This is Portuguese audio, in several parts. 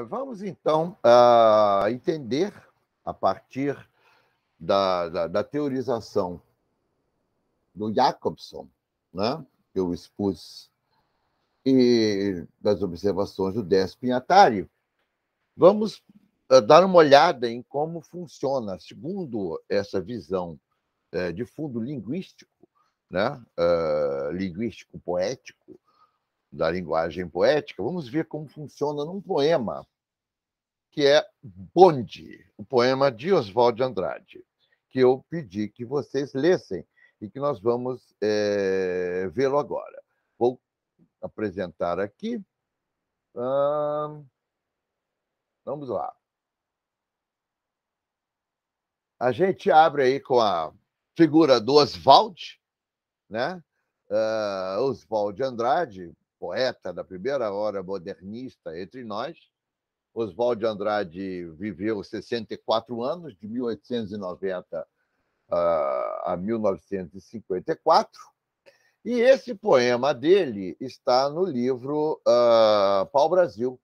Vamos, então, entender, a partir da teorização do Jacobson, né, que eu expus, e das observações do Décio Pinhatari, vamos dar uma olhada em como funciona, segundo essa visão de fundo linguístico, né, linguístico-poético, da linguagem poética, vamos ver como funciona num poema que é Bonde, o poema de Oswald de Andrade, que eu pedi que vocês lessem e que nós vamos vê-lo agora. Vou apresentar aqui. Vamos lá. A gente abre aí com a figura do Oswald, né? Oswald de Andrade, poeta da primeira hora modernista entre nós. Oswald de Andrade viveu 64 anos, de 1890 a 1954, e esse poema dele está no livro Pau-Brasil,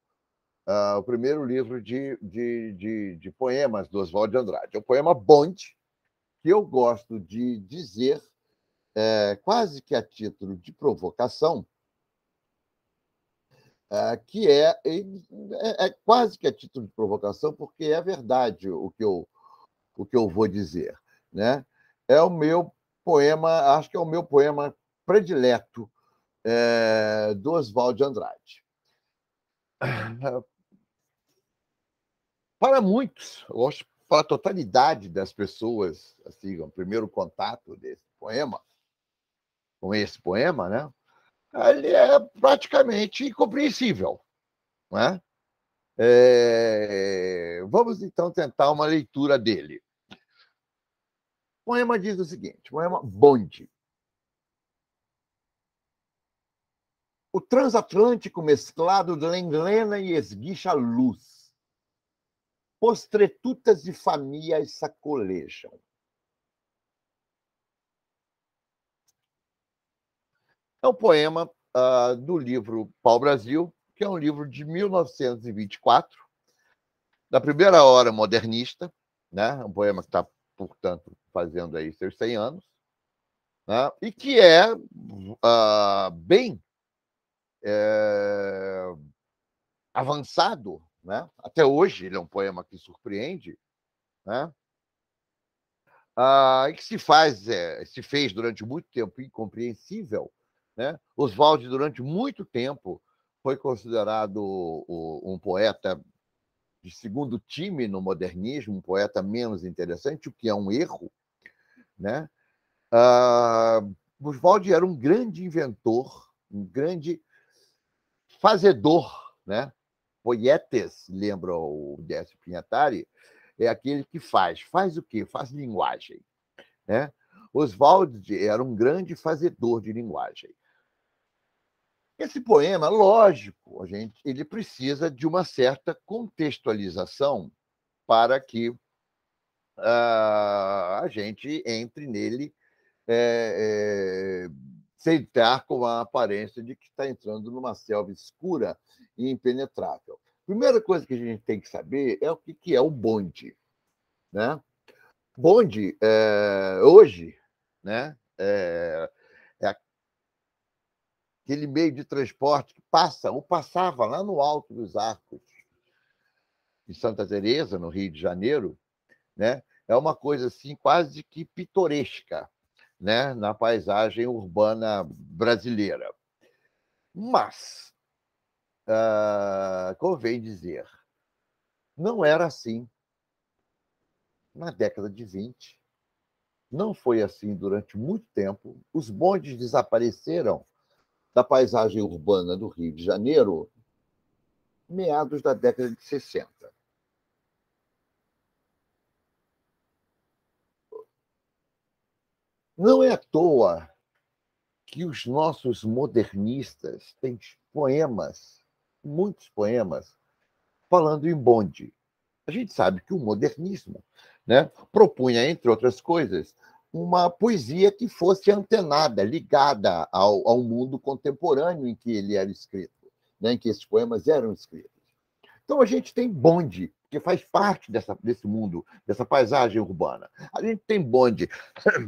o primeiro livro de poemas do Oswald de Andrade. É o poema Bonde, que eu gosto de dizer, quase que a título de provocação, que é quase que a título de provocação, porque é verdade o que eu vou dizer, né? É o meu poema, acho que é o meu poema predileto do Oswald de Andrade. Para muitos, eu acho, para a totalidade das pessoas, assim, o primeiro contato desse poema, com esse poema, né? Ele é praticamente incompreensível, né? Vamos, então, tentar uma leitura dele. O poema diz o seguinte, poema Bonde. O transatlântico mesclado de lenglena e esguicha luz. Postretutas de famílias sacolejam. É um poema do livro Pau-Brasil, que é um livro de 1924, da primeira hora modernista, né? Um poema que está, portanto, fazendo aí seus 100 anos, né? E que é bem avançado, né? Até hoje ele é um poema que surpreende, né? E que se fez durante muito tempo incompreensível, né? Oswald, durante muito tempo, foi considerado um poeta de segundo time no modernismo, um poeta menos interessante, o que é um erro, né? Oswald era um grande inventor, um grande fazedor, né? Poietes, lembra o Décio Pinhatari, é aquele que faz. Faz o quê? Faz linguagem, né? Oswald era um grande fazedor de linguagem. Esse poema, lógico, ele precisa de uma certa contextualização para que a gente entre nele sem estar com a aparência de que está entrando numa selva escura e impenetrável. Primeira coisa que a gente tem que saber é o que é o bonde, né? Bonde, hoje, né, é aquele meio de transporte que passa ou passava lá no Alto dos Arcos, em Santa Teresa, no Rio de Janeiro, né? É uma coisa assim quase que pitoresca, né, na paisagem urbana brasileira. Mas, convém dizer, não era assim na década de 20, não foi assim durante muito tempo. Os bondes desapareceram da paisagem urbana do Rio de Janeiro meados da década de 60. Não é à toa que os nossos modernistas têm poemas, muitos poemas, falando em bonde. A gente sabe que o modernismo, né, propunha, entre outras coisas, uma poesia que fosse antenada, ligada ao mundo contemporâneo em que ele era escrito, né, em que esses poemas eram escritos. Então, a gente tem bonde, que faz parte desse mundo, dessa paisagem urbana. A gente tem bonde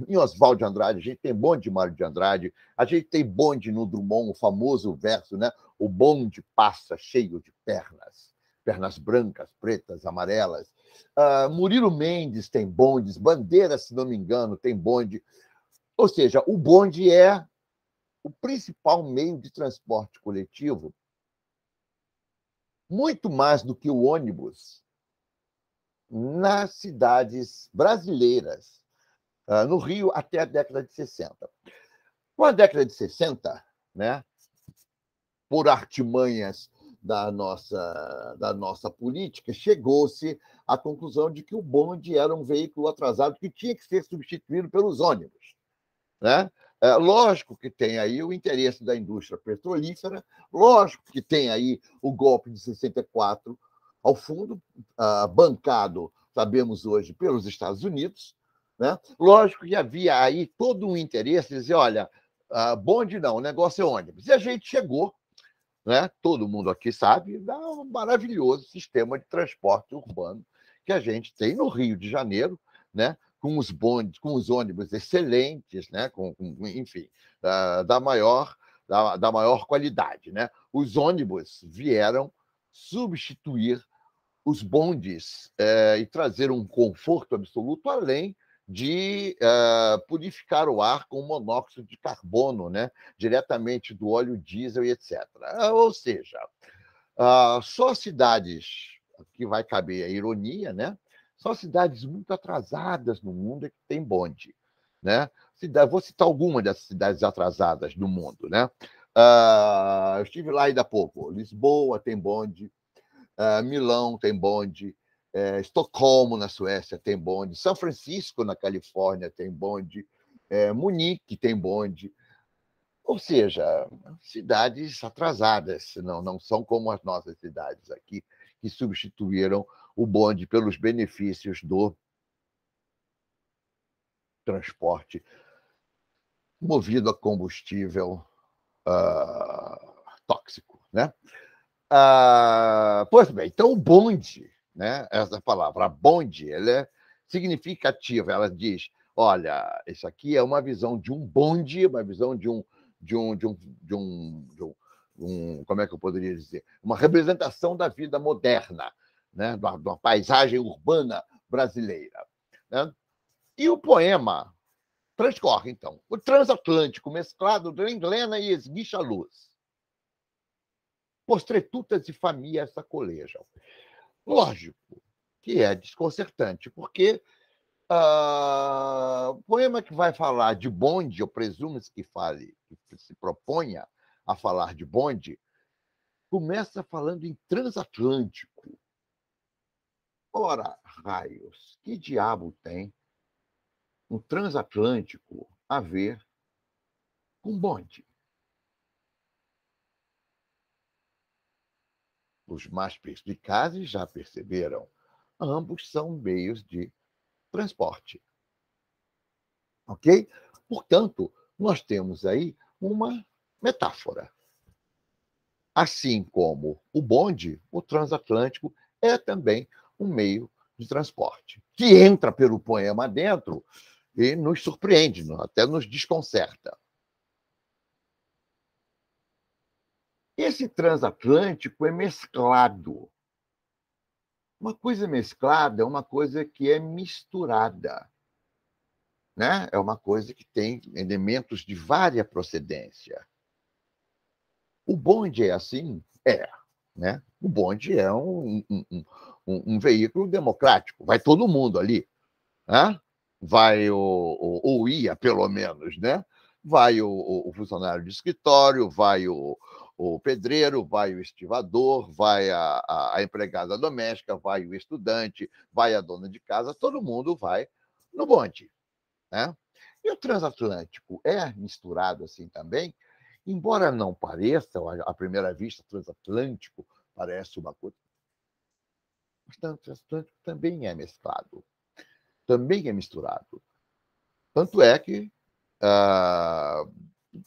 em Oswald de Andrade, a gente tem bonde de Mário de Andrade, a gente tem bonde no Drummond, o famoso verso, né? O bonde passa cheio de pernas, pernas brancas, pretas, amarelas. Murilo Mendes tem bondes, Bandeira, se não me engano, tem bonde. Ou seja, o bonde é o principal meio de transporte coletivo, muito mais do que o ônibus, nas cidades brasileiras, no Rio até a década de 60. Com a década de 60, né, por artimanhas da nossa política, chegou-se à conclusão de que o bonde era um veículo atrasado que tinha que ser substituído pelos ônibus. Né? Lógico que tem aí o interesse da indústria petrolífera, lógico que tem aí o golpe de 64 ao fundo, bancado, sabemos hoje, pelos Estados Unidos. Né? Lógico que havia aí todo um interesse de dizer, olha, bonde não, o negócio é ônibus. E a gente chegou, né? Todo mundo aqui sabe, dá um maravilhoso sistema de transporte urbano que a gente tem no Rio de Janeiro, né? Com os bondes, com os ônibus excelentes, né? Enfim, da maior qualidade. Né? Os ônibus vieram substituir os bondes e trazer um conforto absoluto, além de purificar o ar com monóxido de carbono, né? Diretamente do óleo diesel e etc. Ou seja, só cidades, aqui vai caber a ironia, né? Só cidades muito atrasadas no mundo é que tem bonde. Né? Vou citar algumas dessas cidades atrasadas do mundo. Né? Eu estive lá ainda há pouco. Lisboa tem bonde, Milão tem bonde, Estocolmo, na Suécia, tem bonde, São Francisco, na Califórnia, tem bonde, Munique tem bonde. Ou seja, cidades atrasadas, não são como as nossas cidades aqui, que substituíram o bonde pelos benefícios do transporte movido a combustível tóxico. Né? Pois bem, então o bonde, né? Essa palavra bonde, ela é significativa, ela diz, olha, isso aqui é uma visão de um bonde, uma visão como é que eu poderia dizer? Uma representação da vida moderna, né? de uma paisagem urbana brasileira. Né? E o poema transcorre, então, o transatlântico mesclado de Lenglena e esguicha a luz. Prostitutas e famílias sacolejam. Lógico que é desconcertante, porque o poema que vai falar de bonde, eu presumo que fale, que se proponha a falar de bonde, começa falando em transatlântico. Ora, raios, que diabo tem um transatlântico a ver com bonde? Os mais perspicazes já perceberam. Ambos são meios de transporte. Ok? Portanto, nós temos aí uma metáfora. Assim como o bonde, o transatlântico é também um meio de transporte, que entra pelo poema dentro e nos surpreende, até nos desconcerta. Esse transatlântico é mesclado. Uma coisa mesclada é uma coisa que é misturada. Né? É uma coisa que tem elementos de vária procedência. O bonde é assim? É. Né? O bonde é um veículo democrático. Vai todo mundo ali. Né? Vai ou ia, pelo menos, né? Vai o funcionário de escritório, vai o pedreiro, vai o estivador, vai a empregada doméstica, vai o estudante, vai a dona de casa, todo mundo vai no bonde. Né? E o transatlântico é misturado assim também, embora não pareça, à primeira vista, transatlântico parece uma coisa, mas o transatlântico também é mesclado, também é misturado. Tanto é que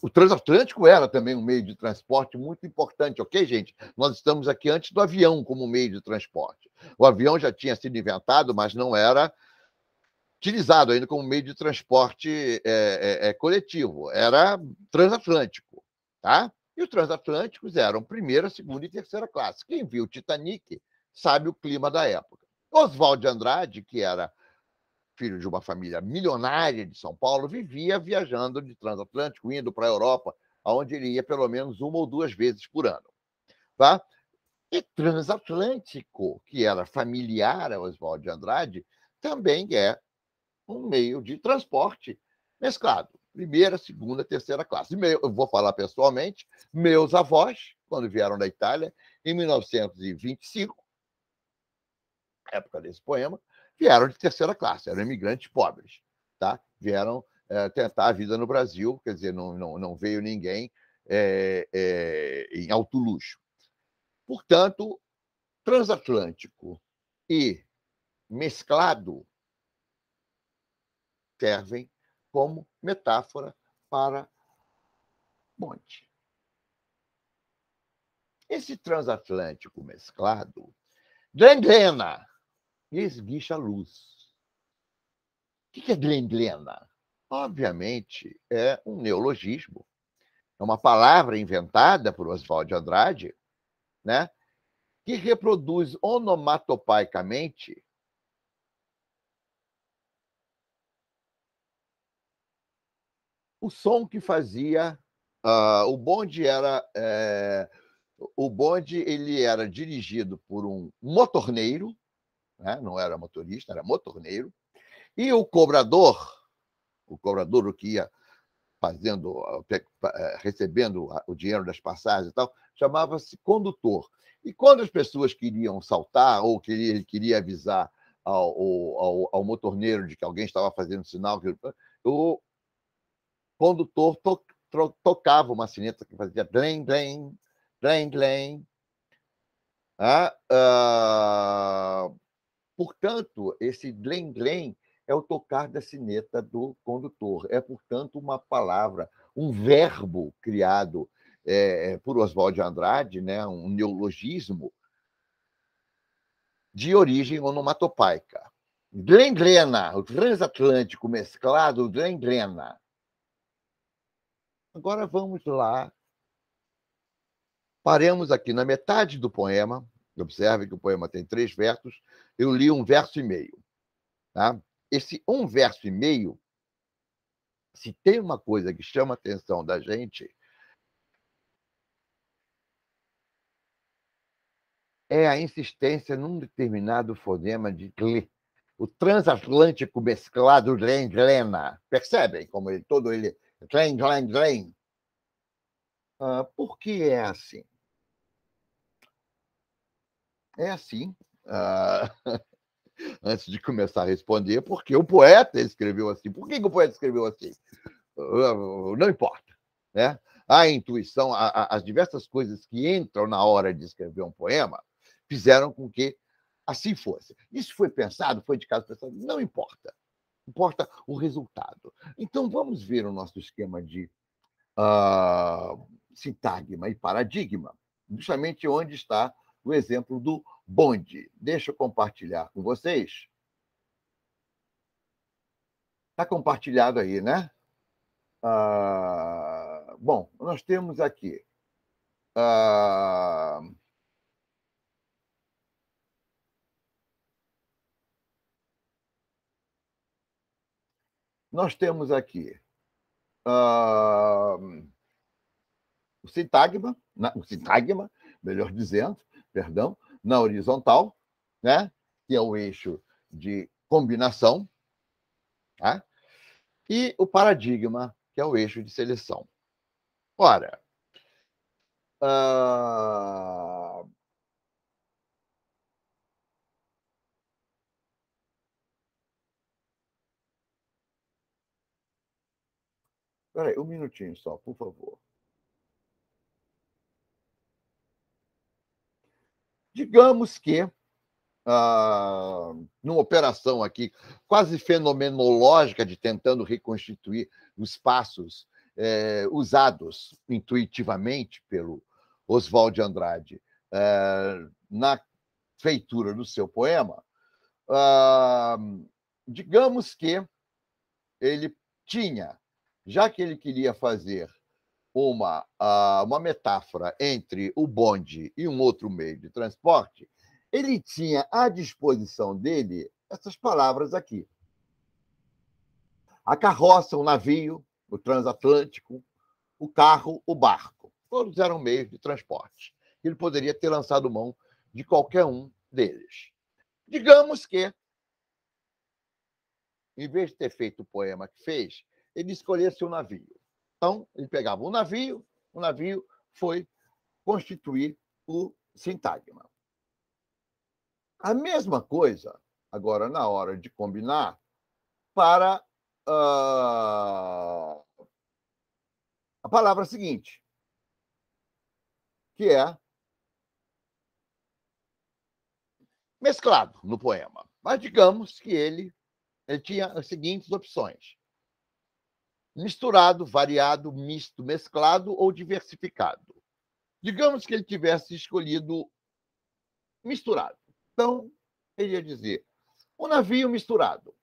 O transatlântico era também um meio de transporte muito importante, ok, gente? Nós estamos aqui antes do avião como meio de transporte. O avião já tinha sido inventado, mas não era utilizado ainda como meio de transporte coletivo. Era transatlântico, tá? E os transatlânticos eram primeira, segunda e terceira classe. Quem viu o Titanic sabe o clima da época. Oswald de Andrade, que era filho de uma família milionária de São Paulo, vivia viajando de transatlântico, indo para a Europa, onde ele ia pelo menos uma ou duas vezes por ano. Tá? E transatlântico, que era familiar a Oswald de Andrade, também é um meio de transporte mesclado. Primeira, segunda, terceira classe. Eu vou falar pessoalmente, meus avós, quando vieram da Itália, em 1925, época desse poema, vieram de terceira classe, eram imigrantes pobres, tá? Vieram tentar a vida no Brasil, quer dizer, não veio ninguém em alto luxo. Portanto, transatlântico e mesclado servem como metáfora para bonde. Esse transatlântico mesclado gangrena e esguicha a luz. O que é gangrena? Obviamente, é um neologismo. É uma palavra inventada por Oswald de Andrade, né, que reproduz onomatopaicamente o som que fazia. O bonde era. O bonde ele era dirigido por um motorneiro, né, não era motorista, era motorneiro, e o cobrador o que ia fazendo, recebendo o dinheiro das passagens e tal, chamava-se condutor. E quando as pessoas queriam saltar ou ele queria avisar ao motorneiro de que alguém estava fazendo sinal, o condutor tocava uma sineta que fazia blém, blém, blém, blém. Portanto, esse blém, blém é o tocar da sineta do condutor. É, portanto, uma palavra, um verbo criado por Oswald de Andrade, né, um neologismo de origem onomatopaica. Glenglena, o transatlântico mesclado, Glenglena. Agora vamos lá. Paremos aqui na metade do poema. Observe que o poema tem 3 versos. Eu li 1 verso e meio. Tá? Esse 1 verso e meio, se tem uma coisa que chama a atenção da gente, é a insistência num determinado fonema de gle. O transatlântico mesclado glen, glena. Percebem como todo ele... Glen, glen, glen. Por que é assim? É assim, antes de começar a responder, porque o poeta escreveu assim. Por que o poeta escreveu assim? Não importa, né? A intuição, as diversas coisas que entram na hora de escrever um poema fizeram com que assim fosse. Isso foi pensado, foi de caso pensado, não importa. Importa o resultado. Então, vamos ver o nosso esquema de sintagma e paradigma, justamente onde está o exemplo do bonde. Deixa eu compartilhar com vocês. Está compartilhado aí, né? Bom, nós temos aqui. Nós temos aqui o sintagma, melhor dizendo, perdão, na horizontal, né? Que é o eixo de combinação, tá? E o paradigma, que é o eixo de seleção. Ora, espera aí, um minutinho só, por favor. Digamos que, numa operação aqui quase fenomenológica de tentando reconstituir os passos usados intuitivamente pelo Oswald de Andrade na feitura do seu poema, digamos que ele tinha, já que ele queria fazer uma metáfora entre o bonde e um outro meio de transporte, ele tinha à disposição dele essas palavras aqui: a carroça, o navio, o transatlântico, o carro, o barco. Todos eram meios de transporte. Ele poderia ter lançado mão de qualquer um deles. Digamos que, em vez de ter feito o poema que fez, ele escolhesse o navio. Então, ele pegava o navio foi constituir o sintagma. A mesma coisa, agora, na hora de combinar, para a palavra seguinte, que é mesclado no poema. Mas digamos que ele tinha as seguintes opções: misturado, variado, misto, mesclado ou diversificado. Digamos que ele tivesse escolhido misturado. Então, ele ia dizer: o navio misturado.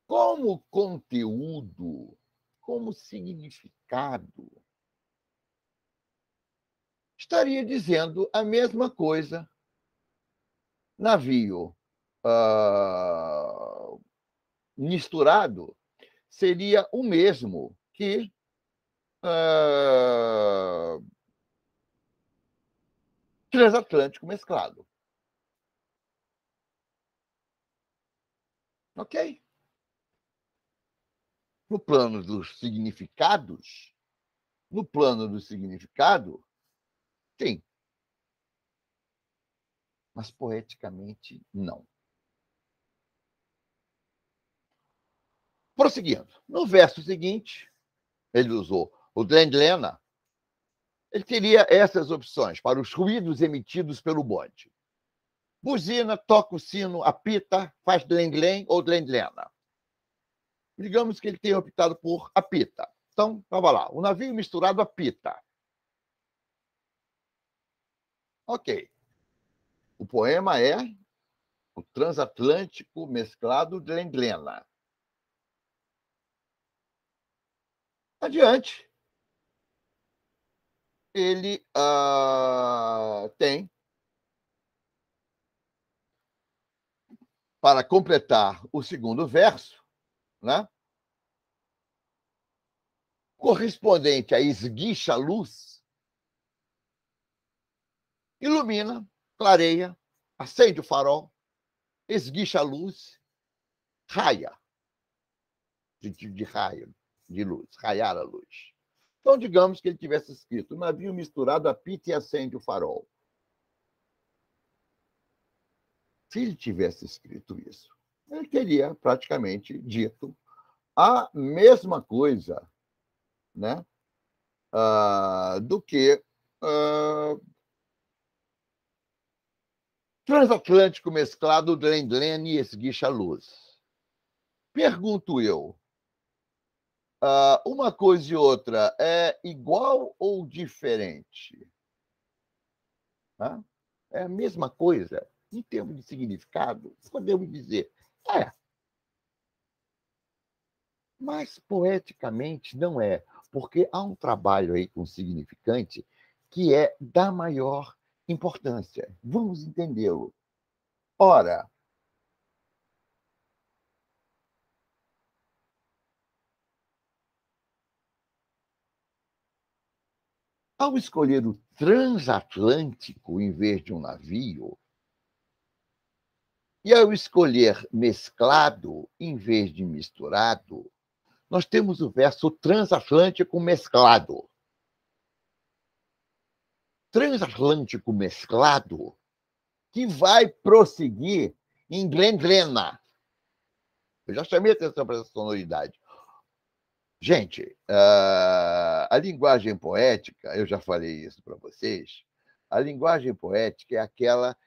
Como conteúdo, como significado, estaria dizendo a mesma coisa. Navio misturado seria o mesmo que transatlântico mesclado. Ok? No plano dos significados, sim. Mas poeticamente, não. Prosseguindo. No verso seguinte, ele usou o Glendlena. Ele teria essas opções para os ruídos emitidos pelo bonde: buzina, toca o sino, apita, faz Glen ou Glendlena. Digamos que ele tenha optado por apita. Então, estava lá, o navio misturado apita. Ok. O poema é o transatlântico mesclado Glendlena. Adiante, ele tem, para completar o segundo verso, né, correspondente a esguicha luz, ilumina, clareia, acende o farol, esguicha a luz, raia, de raio, de luz, raiar a luz. Então, digamos que ele tivesse escrito: o navio misturado apita e acende o farol. Se ele tivesse escrito isso, ele teria praticamente dito a mesma coisa, né, do que transatlântico mesclado Glen e esguicha luz. Pergunto eu, uma coisa e outra é igual ou diferente? É a mesma coisa? Em termos de significado, podemos dizer, mas poeticamente não é, porque há um trabalho aí com significante que é da maior importância. Vamos entendê-lo. Ora, ao escolher o transatlântico em vez de um navio, e ao escolher mesclado em vez de misturado, nós temos o verso transatlântico mesclado. Transatlântico mesclado que vai prosseguir em Glendlena. Eu já chamei a atenção para essa sonoridade. Gente, a linguagem poética, eu já falei isso para vocês, a linguagem poética é aquela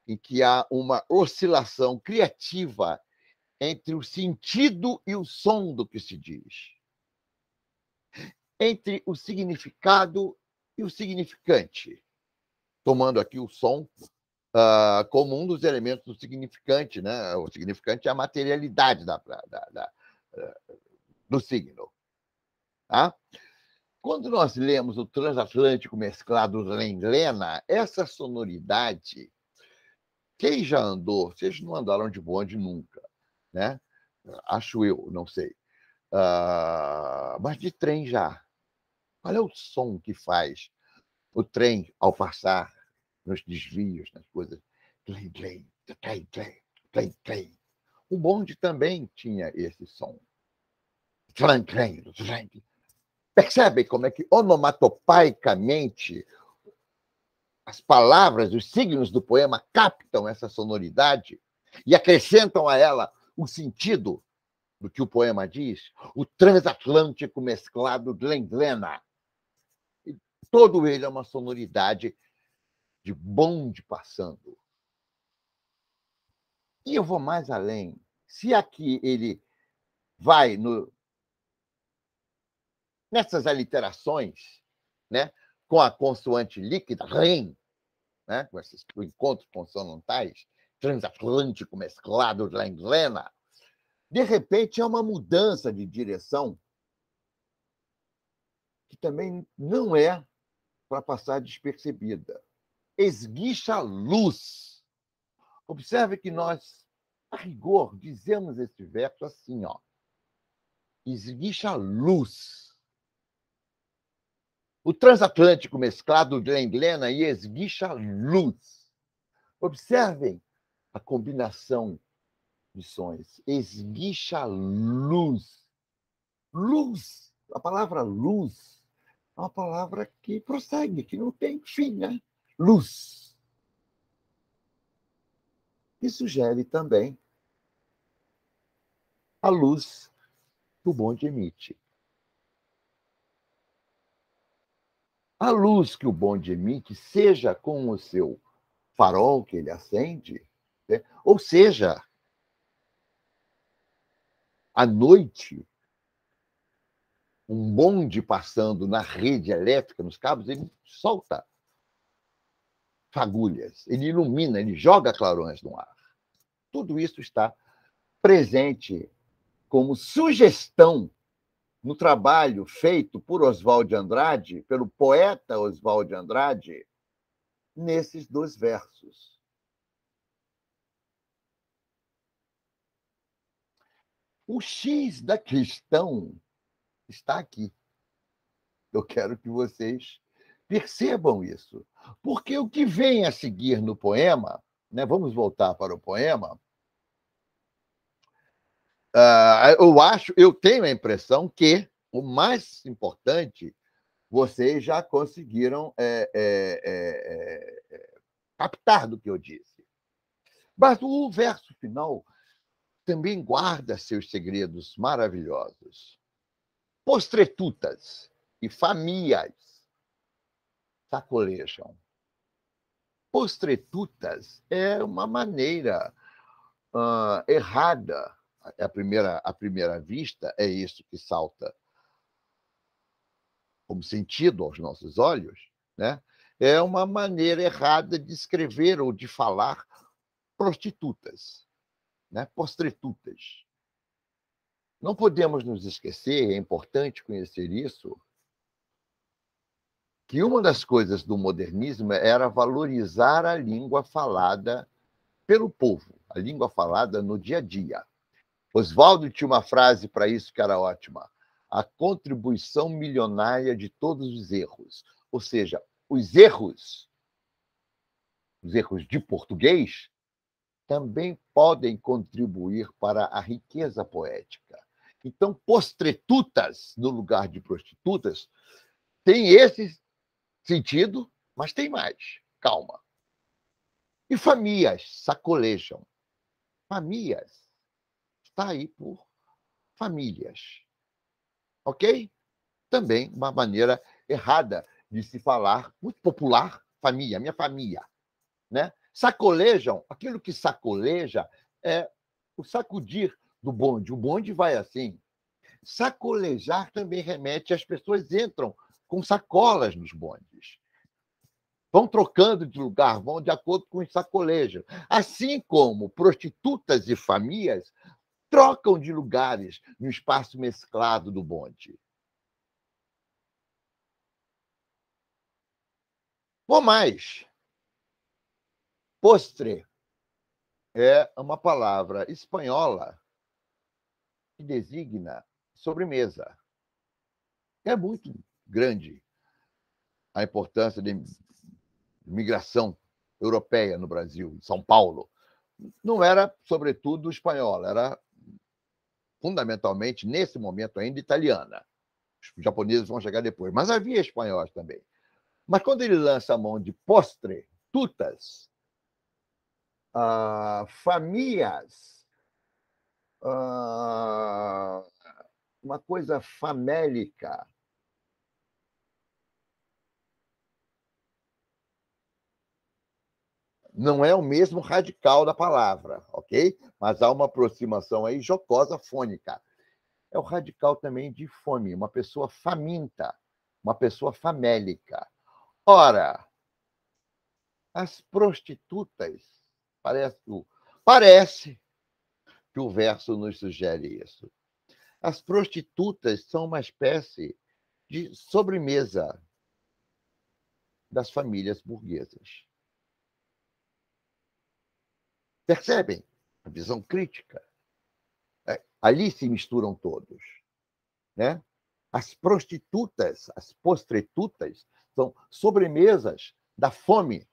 em que há uma oscilação criativa entre o sentido e o som do que se diz. entre o significado e o significante, tomando aqui o som como um dos elementos do significante, né? O significante é a materialidade do signo. Tá? Quando nós lemos o transatlântico mesclado Lena, essa sonoridade, quem já andou, vocês não andaram de bonde nunca, né? Acho eu, não sei. Mas de trem já. Qual é o som que faz o trem ao passar nos desvios, nas coisas? Tlém, tlém, tlém, tlém, tlém, tlém. O bonde também tinha esse som. Tlém, tlém, tlém. Percebem como é que onomatopaicamente as palavras, os signos do poema captam essa sonoridade e acrescentam a ela o sentido do que o poema diz? O transatlântico mesclado Lena. Todo ele é uma sonoridade de bonde passando. E eu vou mais além. Se aqui ele vai nessas aliterações, né, com a consoante líquida, REM, né, com esses encontros consonantais, transatlântico mesclado Lena, de repente é uma mudança de direção que também não é para passar despercebida. Esguicha a luz. Observe que nós, a rigor, dizemos esse verso assim, ó. Esguicha a luz. O transatlântico mesclado de Lena e esguicha a luz. Observem a combinação de sons. Esguicha a luz. Luz. A palavra luz é uma palavra que prossegue, que não tem fim, né? Luz. E sugere também a luz que o bonde emite. A luz que o bonde emite, seja com o seu farol que ele acende, né? Ou seja, à noite, um bonde passando na rede elétrica, nos cabos, ele solta fagulhas, ele ilumina, ele joga clarões no ar. Tudo isso está presente como sugestão no trabalho feito por Oswald de Andrade, pelo poeta Oswald de Andrade, nesses dois versos. O X da questão está aqui. Eu quero que vocês percebam isso. Porque o que vem a seguir no poema, né, vamos voltar para o poema, eu tenho a impressão que o mais importante vocês já conseguiram captar do que eu disse. Mas o verso final também guarda seus segredos maravilhosos. Postretutas e famílias sacolejam. Postretutas é uma maneira errada. À primeira vista, é isso que salta como sentido aos nossos olhos, né? É uma maneira errada de escrever ou de falar prostitutas, né? Postretutas. Não podemos nos esquecer, é importante conhecer isso, que uma das coisas do modernismo era valorizar a língua falada pelo povo, a língua falada no dia a dia. Oswaldo tinha uma frase para isso que era ótima: a contribuição milionária de todos os erros. Ou seja, os erros de português, também podem contribuir para a riqueza poética. Então, postretutas, no lugar de prostitutas, tem esse sentido, mas tem mais. Calma. E famílias sacolejam. Famílias está aí por famílias. Ok? Também uma maneira errada de se falar, muito popular, família, minha família. Né? Sacolejam, aquilo que sacoleja é o sacudir do bonde. O bonde vai assim. Sacolejar também remete às pessoas entram com sacolas nos bondes. Vão trocando de lugar, vão de acordo com os sacolejos. Assim como prostitutas e famílias trocam de lugares no espaço mesclado do bonde. Ou mais, postre é uma palavra espanhola que designa sobremesa. É muito grande a importância da imigração europeia no Brasil, em São Paulo. Não era, sobretudo, espanhola, era fundamentalmente, nesse momento ainda, italiana. Os japoneses vão chegar depois, mas havia espanhóis também. Mas quando ele lança a mão de postre, tutas, famílias, uma coisa famélica, não é o mesmo radical da palavra, ok? Mas há uma aproximação aí jocosa fônica. É o radical também de fome, uma pessoa faminta, uma pessoa famélica. Ora, as prostitutas, parece que o verso nos sugere isso. As prostitutas são uma espécie de sobremesa das famílias burguesas. Percebem a visão crítica? Ali se misturam todos, né? As prostitutas, as postretutas, são sobremesas da fome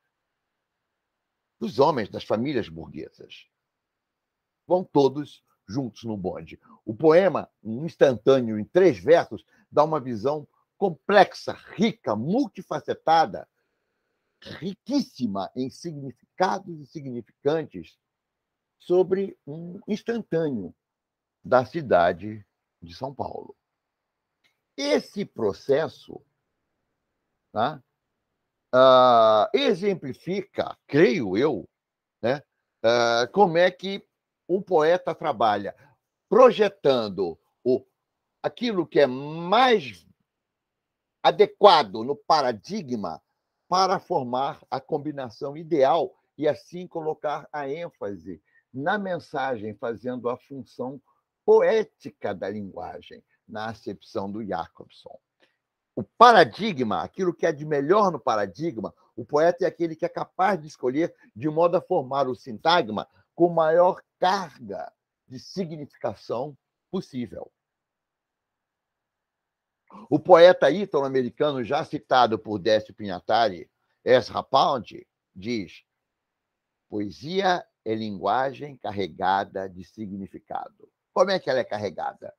dos homens, das famílias burguesas. Vão todos juntos no bonde. O poema, um instantâneo, em 3 versos, dá uma visão complexa, rica, multifacetada, riquíssima em significados e significantes sobre um instantâneo da cidade de São Paulo. Esse processo, tá, exemplifica, creio eu, né, como é que um poeta trabalha, projetando aquilo que é mais adequado no paradigma para formar a combinação ideal e assim colocar a ênfase na mensagem, fazendo a função poética da linguagem, na acepção do Jacobson. O paradigma, aquilo que é de melhor no paradigma, o poeta é aquele que é capaz de escolher de modo a formar o sintagma com maior carga de significação possível. O poeta ítalo-americano, já citado por Décio Pinatari, Ezra Pound, diz: poesia é linguagem carregada de significado. Como é que ela é carregada?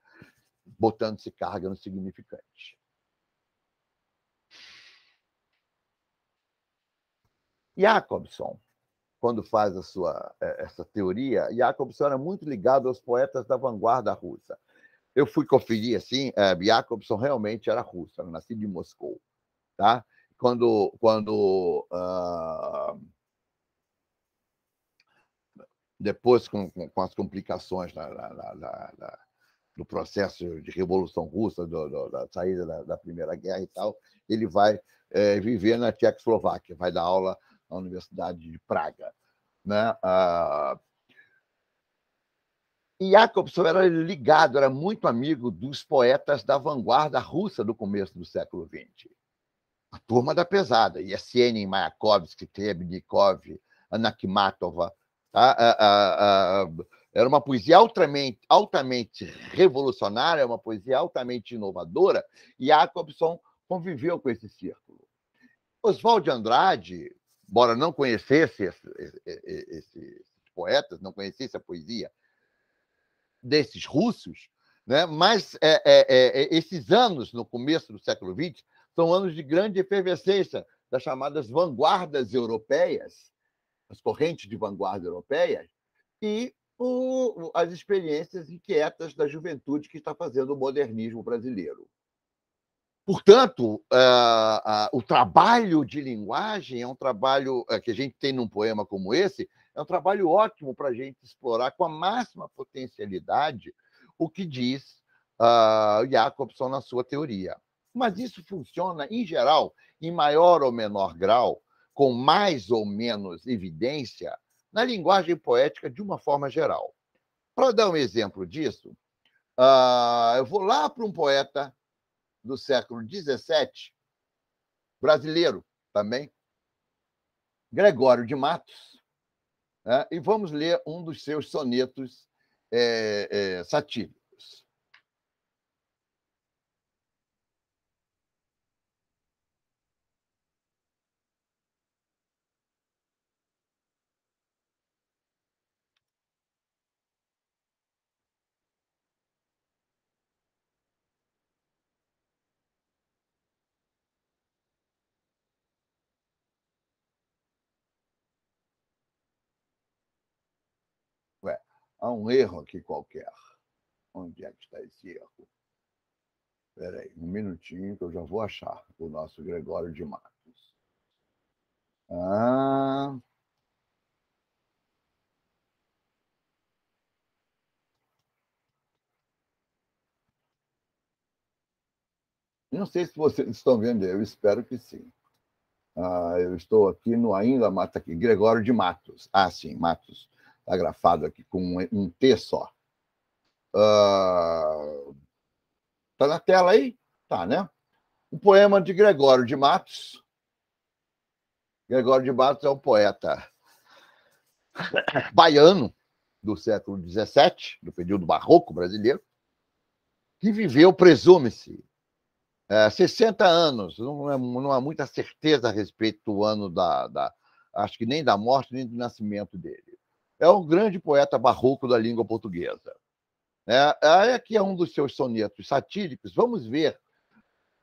Botando-se carga no significante. Jacobson, quando faz essa teoria, Jacobson era muito ligado aos poetas da vanguarda russa. Eu fui conferir, assim, Jacobson realmente era russo, era nascido em Moscou. Tá? Depois, com as complicações do processo de Revolução Russa, da saída da Primeira Guerra e tal, ele vai viver na Tchecoslováquia, vai dar aula na Universidade de Praga. Né? E Jacobson era ligado, era muito amigo dos poetas da vanguarda russa do começo do século XX. A turma da pesada, Yesenin, Mayakovsky, Trebnikov, Anakhmatova. Era uma poesia altamente revolucionária, uma poesia altamente inovadora, e Jacobson conviveu com esse círculo. Oswald de Andrade, embora não conhecesse esses poetas, não conhecesse a poesia desses russos, né? Mas esses anos, no começo do século XX, são anos de grande efervescência das chamadas vanguardas europeias, as correntes de vanguarda europeias, e as experiências inquietas da juventude que está fazendo o modernismo brasileiro. Portanto, o trabalho de linguagem é um trabalho que a gente tem num poema como esse, é um trabalho ótimo para a gente explorar com a máxima potencialidade o que diz Jacobson na sua teoria. Mas isso funciona, em geral, em maior ou menor grau, com mais ou menos evidência, na linguagem poética de uma forma geral. Para dar um exemplo disso, eu vou lá para um poeta do século XVII, brasileiro também, Gregório de Matos, né? E vamos ler um dos seus sonetos satíricos. Ué, há um erro aqui qualquer. Onde é que está esse erro? Espera aí, um minutinho que eu já vou achar o nosso Gregório de Matos. Não sei se vocês estão vendo, eu espero que sim. Eu estou aqui no ainda mata aqui, Gregório de Matos. Sim, Matos. Está grafado aqui com um T só. Está na tela aí? Tá, né? Um poema de Gregório de Matos. Gregório de Matos é um poeta baiano do século XVII, do período barroco brasileiro, que viveu, presume-se, 60 anos. Não há muita certeza a respeito do ano acho que nem da morte, nem do nascimento dele. É um grande poeta barroco da língua portuguesa. Aqui é um dos seus sonetos satíricos. Vamos ver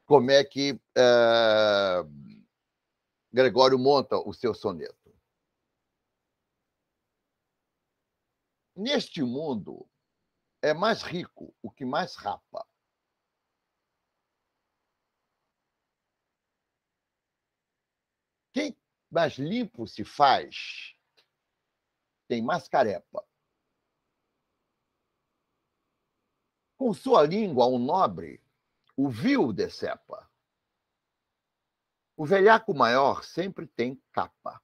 como é que Gregório monta o seu soneto. Neste mundo é mais rico o que mais rapa. Quem mais limpo se faz tem mais carepa. Com sua língua, um nobre o vil decepa. O velhaco maior sempre tem capa.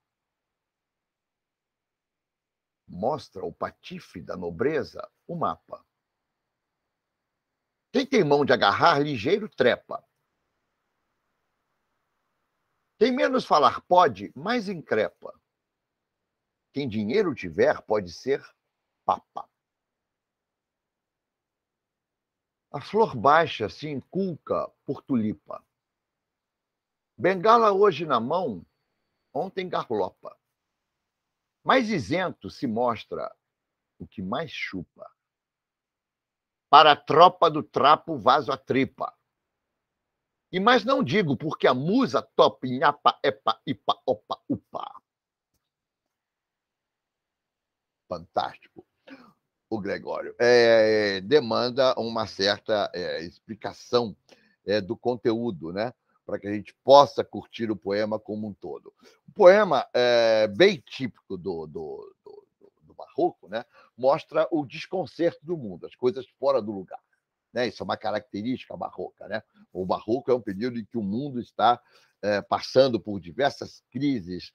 Mostra o patife da nobreza o mapa. Quem tem mão de agarrar, ligeiro trepa. Quem menos falar pode, mais increpa. Quem dinheiro tiver pode ser papa. A flor baixa se inculca por tulipa. Bengala hoje na mão, ontem garlopa. Mais isento se mostra o que mais chupa. Para a tropa do trapo vaso a tripa. E mais não digo, porque a musa topa, inhapa, epa, ipa, opa, upa. Fantástico. O Gregório demanda uma certa explicação do conteúdo, né? Para que a gente possa curtir o poema como um todo. O poema, bem típico do barroco, né? Mostra o desconcerto do mundo, as coisas fora do lugar. Né? Isso é uma característica barroca. Né? O barroco é um período em que o mundo está passando por diversas crises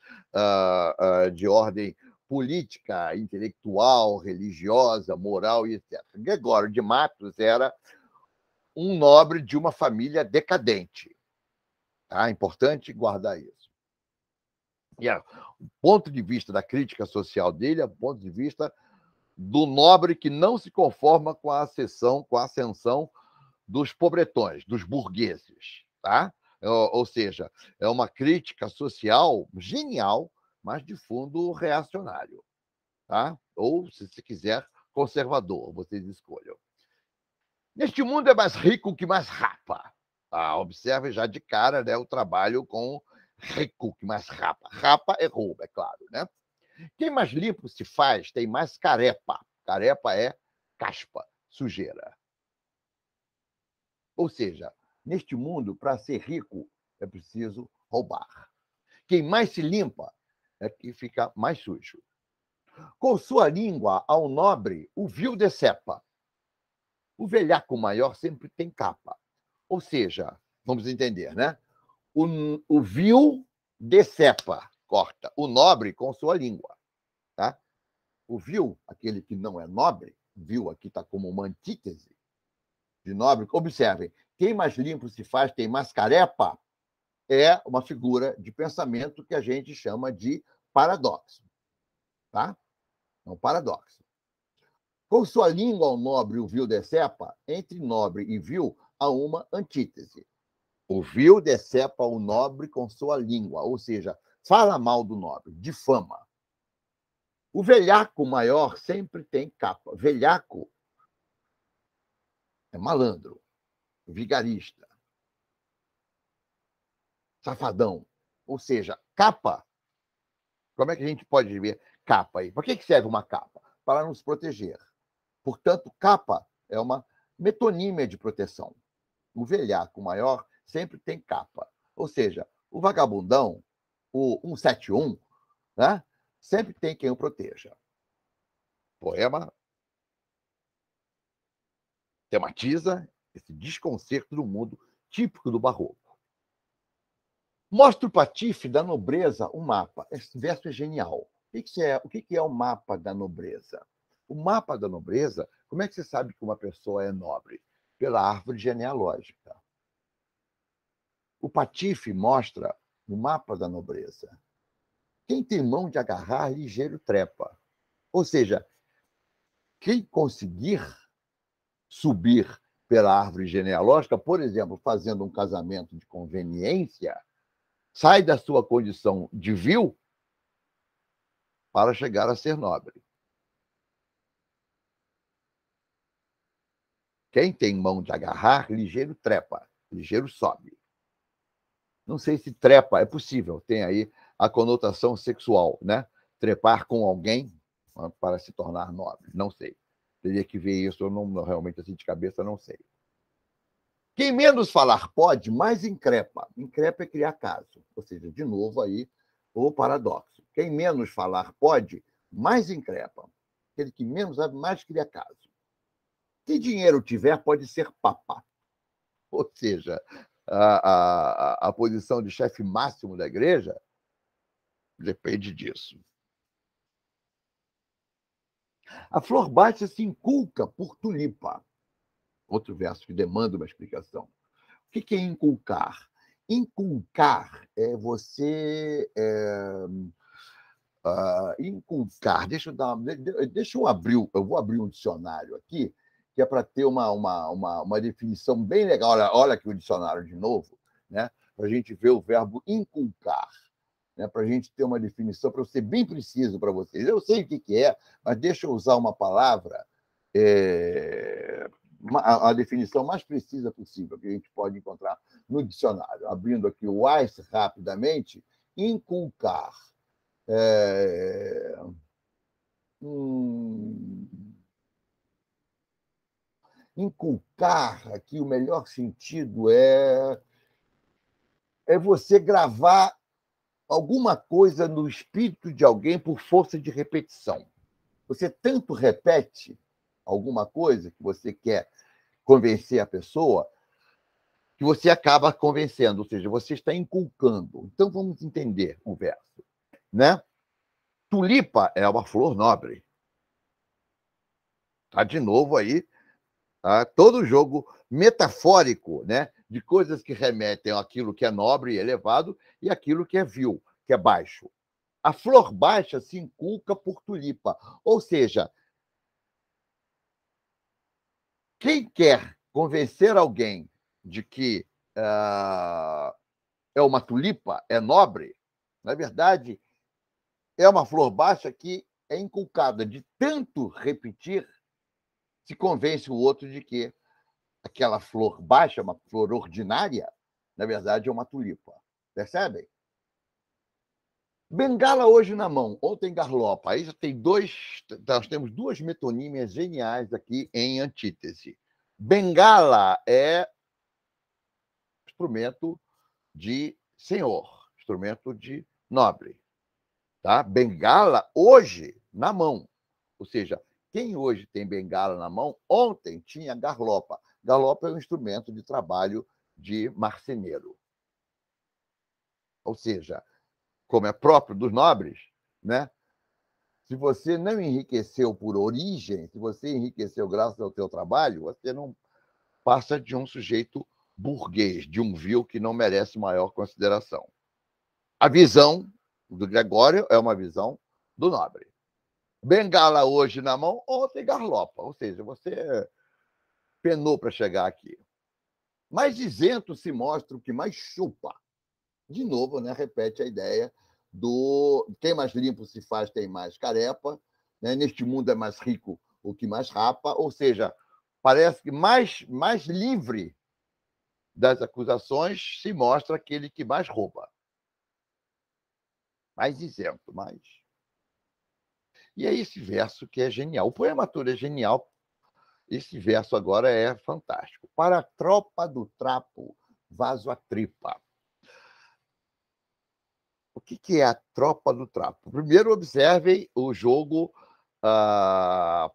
de ordem política, intelectual, religiosa, moral e etc. Gregório de Matos era um nobre de uma família decadente. Tá? É importante guardar isso. E o ponto de vista da crítica social dele é o ponto de vista do nobre que não se conforma com a ascensão dos pobretões, dos burgueses. Tá? Ou seja, é uma crítica social genial, mas de fundo reacionário. Tá? Ou, se você quiser, conservador, vocês escolham. Neste mundo é mais rico que mais rapa. Observe já de cara, né, o trabalho com rico que mais rapa. Rapa é roubo, é claro. Né? Quem mais limpo se faz tem mais carepa. Carepa é caspa, sujeira. Ou seja, neste mundo, para ser rico, é preciso roubar. Quem mais se limpa é que fica mais sujo. Com sua língua, ao nobre, o vil decepa. O velhaco maior sempre tem capa. Ou seja, vamos entender, né? O vil decepa, corta. O nobre com sua língua. Tá? O vil, aquele que não é nobre, vil aqui está como uma antítese de nobre. Observem, quem mais limpo se faz, tem mais carepa, é uma figura de pensamento que a gente chama de paradoxo. Tá? É um paradoxo. Com sua língua, o nobre, o vil decepa, entre nobre e vil há uma antítese. O vil decepa o nobre com sua língua, ou seja, fala mal do nobre, difama. O velhaco maior sempre tem capa. Velhaco é malandro, vigarista, safadão. Ou seja, capa. Como é que a gente pode ver capa aí? Para que serve uma capa? Para nos proteger. Portanto, capa é uma metonímia de proteção. O velhaco maior sempre tem capa. Ou seja, o vagabundão, o 171, né, sempre tem quem o proteja. Poema tematiza esse desconcerto do mundo típico do barroco. Mostra o patife da nobreza um mapa. Esse verso é genial. O que é o mapa da nobreza? O mapa da nobreza, como é que você sabe que uma pessoa é nobre? Pela árvore genealógica. O patife mostra o mapa da nobreza. Quem tem mão de agarrar, ligeiro trepa. Ou seja, quem conseguir subir pela árvore genealógica, por exemplo, fazendo um casamento de conveniência, sai da sua condição de vil para chegar a ser nobre. Quem tem mão de agarrar, ligeiro trepa, ligeiro sobe. Não sei se trepa é possível, tem aí a conotação sexual, né? Trepar com alguém para se tornar nobre, não sei. Teria que ver isso, eu não realmente assim de cabeça não sei. Quem menos falar pode, mais increpa. Increpa é criar caso. Ou seja, de novo aí o paradoxo. Quem menos falar pode, mais increpa. Aquele que menos sabe, mais cria caso. Se dinheiro tiver, pode ser papa. Ou seja, a posição de chefe máximo da igreja depende disso. A flor baixa se inculca por tulipa. Outro verso que demanda uma explicação. O que é inculcar? Inculcar é você... inculcar, deixa eu abrir, eu vou abrir um dicionário aqui, que é para ter uma definição bem legal. Olha aqui o dicionário de novo, né? Para a gente ver o verbo inculcar, né? Para a gente ter uma definição, para eu ser bem preciso para vocês. Eu sei o que é, mas deixa eu usar uma palavra, a definição mais precisa possível que a gente pode encontrar no dicionário. Abrindo aqui o AIS rapidamente, inculcar. Inculcar aqui, o melhor sentido é você gravar alguma coisa no espírito de alguém por força de repetição. Você tanto repete alguma coisa que você quer convencer a pessoa que você acaba convencendo, ou seja, você está inculcando. Então, vamos entender o verso, né? Tulipa é uma flor nobre. Está de novo aí, tá? Todo jogo metafórico, né? De coisas que remetem àquilo que é nobre e elevado e aquilo que é vil, que é baixo. A flor baixa se inculca por tulipa. Ou seja, quem quer convencer alguém de que é uma tulipa, é nobre, na verdade, é uma flor baixa que é inculcada. De tanto repetir, se convence o outro de que aquela flor baixa, uma flor ordinária, na verdade é uma tulipa. Percebem? Bengala hoje na mão, ontem garlopa. Aí já tem nós temos duas metonímias geniais aqui em antítese. Bengala é instrumento de senhor, instrumento de nobre. Tá? Bengala hoje na mão. Ou seja, quem hoje tem bengala na mão, ontem tinha garlopa. Garlopa é um instrumento de trabalho de marceneiro. Ou seja, como é próprio dos nobres, né? Se você não enriqueceu por origem, se você enriqueceu graças ao teu trabalho, você não passa de um sujeito burguês, de um vil que não merece maior consideração. A visão do Gregório é uma visão do nobre. Bengala hoje na mão, ontem garlopa. Ou seja, você penou para chegar aqui. Mais isento se mostra o que mais chupa. De novo, né, repete a ideia do quem mais limpo se faz tem mais carepa, né? Neste mundo é mais rico o que mais rapa, ou seja, parece que mais livre das acusações se mostra aquele que mais rouba. Mais isento, mais. E é esse verso que é genial. O poema todo é genial. Esse verso agora é fantástico. Para a tropa do trapo, vaso a tripa. O que é a tropa do trapo? Primeiro, observem o jogo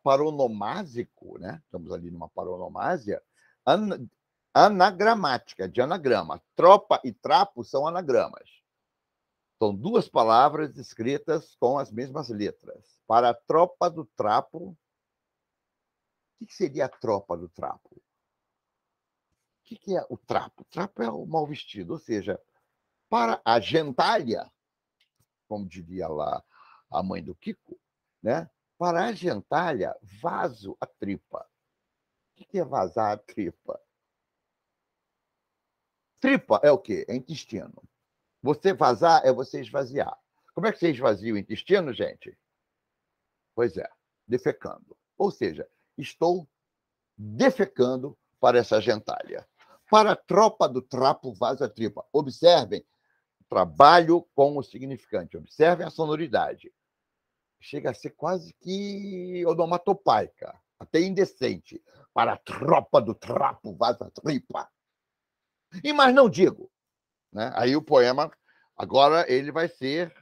paronomásico, né? Estamos ali numa paronomásia, anagramática, de anagrama. Tropa e trapo são anagramas. São duas palavras escritas com as mesmas letras. Para a tropa do trapo, o que seria a tropa do trapo? O que é o trapo? O trapo é o mal vestido, ou seja, para a gentalha, como diria lá a mãe do Kiko, né? Para a gentalha, vaso a tripa. O que é vazar a tripa? Tripa é o quê? É intestino. Você vazar é você esvaziar. Como é que você esvazia o intestino, gente? Pois é, defecando. Ou seja, estou defecando para essa gentalha. Para a tropa do trapo, vaza tripa. Observem, trabalho com o significante. Observem a sonoridade. Chega a ser quase que onomatopaica, até indecente. Para a tropa do trapo, vaza tripa. E mais não digo. Né? Aí o poema, agora, ele vai ser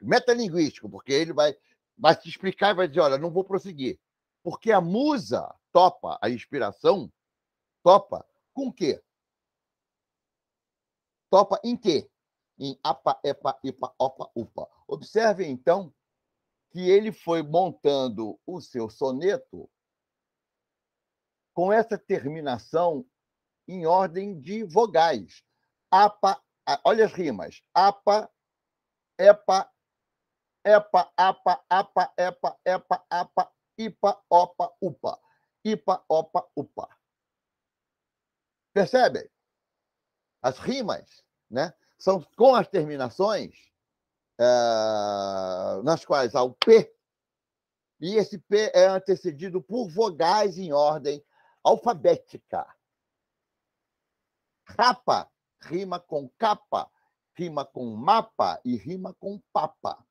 metalinguístico, porque ele vai se explicar e vai dizer, olha, não vou prosseguir. Porque a musa topa, a inspiração topa com o quê? Topa em quê? Em apa, epa, ipa, opa, upa. Observem, então, que ele foi montando o seu soneto com essa terminação em ordem de vogais. Apa, olha as rimas. Apa, epa, epa, apa, apa, epa, epa, apa, ipa, opa, upa. Ipa, opa, upa. Percebem? As rimas, né, são com as terminações nas quais há o P, e esse P é antecedido por vogais em ordem alfabética. Rapa rima com capa, rima com mapa e rima com papa.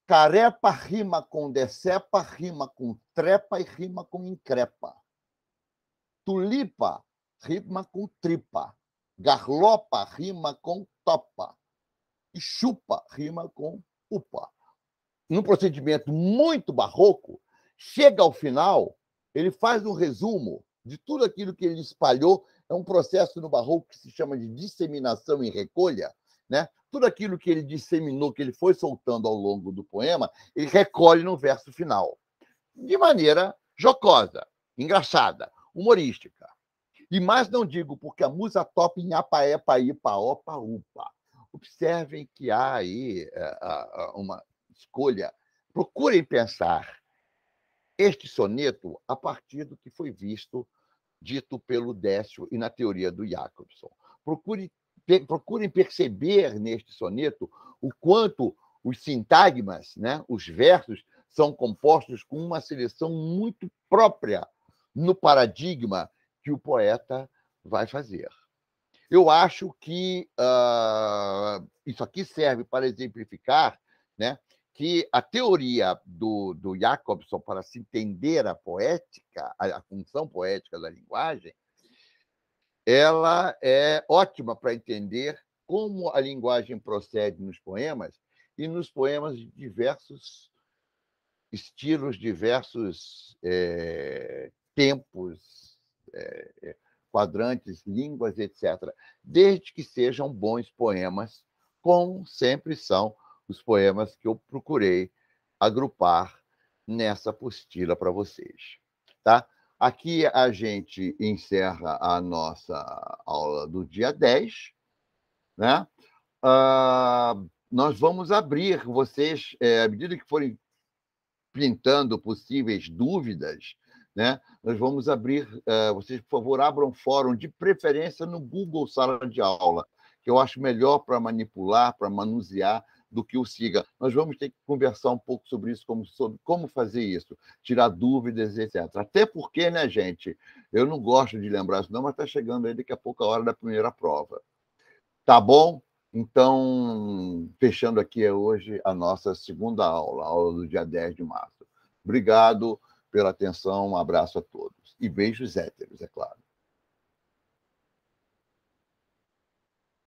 Carepa rima com decepa, rima com trepa e rima com increpa. Tulipa rima com tripa. Garlopa rima com topa. E chupa rima com upa. Num procedimento muito barroco, chega ao final, ele faz um resumo de tudo aquilo que ele espalhou. É um processo no barroco que se chama de disseminação e recolha, né? Tudo aquilo que ele disseminou, que ele foi soltando ao longo do poema, ele recolhe no verso final, de maneira jocosa, engraçada, humorística. E mais não digo, porque a musa topa em apa, epa, ipa, opa, upa. Observem que há aí uma escolha. Procurem pensar este soneto a partir do que foi visto, dito pelo Décio e na teoria do Jacobson. Procurem perceber neste soneto o quanto os sintagmas, né, os versos, são compostos com uma seleção muito própria no paradigma que o poeta vai fazer. Eu acho que isso aqui serve para exemplificar, né, que a teoria do Jacobson para se entender a poética, a função poética da linguagem, ela é ótima para entender como a linguagem procede nos poemas e nos poemas de diversos estilos, diversos tempos, quadrantes, línguas, etc., desde que sejam bons poemas, como sempre são os poemas que eu procurei agrupar nessa apostila para vocês. Tá? Aqui a gente encerra a nossa aula do dia 10, né? Nós vamos abrir, vocês, à medida que forem pintando possíveis dúvidas, né? Nós vamos abrir, vocês, por favor, abram um fórum, de preferência no Google Sala de Aula, que eu acho melhor para manipular, para manusear, do que o Siga. Nós vamos ter que conversar um pouco sobre isso, sobre como fazer isso, tirar dúvidas, etc. Até porque, né, gente, eu não gosto de lembrar isso não, mas está chegando aí daqui a pouco a hora da primeira prova. Tá bom? Então, fechando aqui hoje a nossa segunda aula, a aula do dia 10 de março. Obrigado pela atenção, um abraço a todos. E beijos héteros, é claro.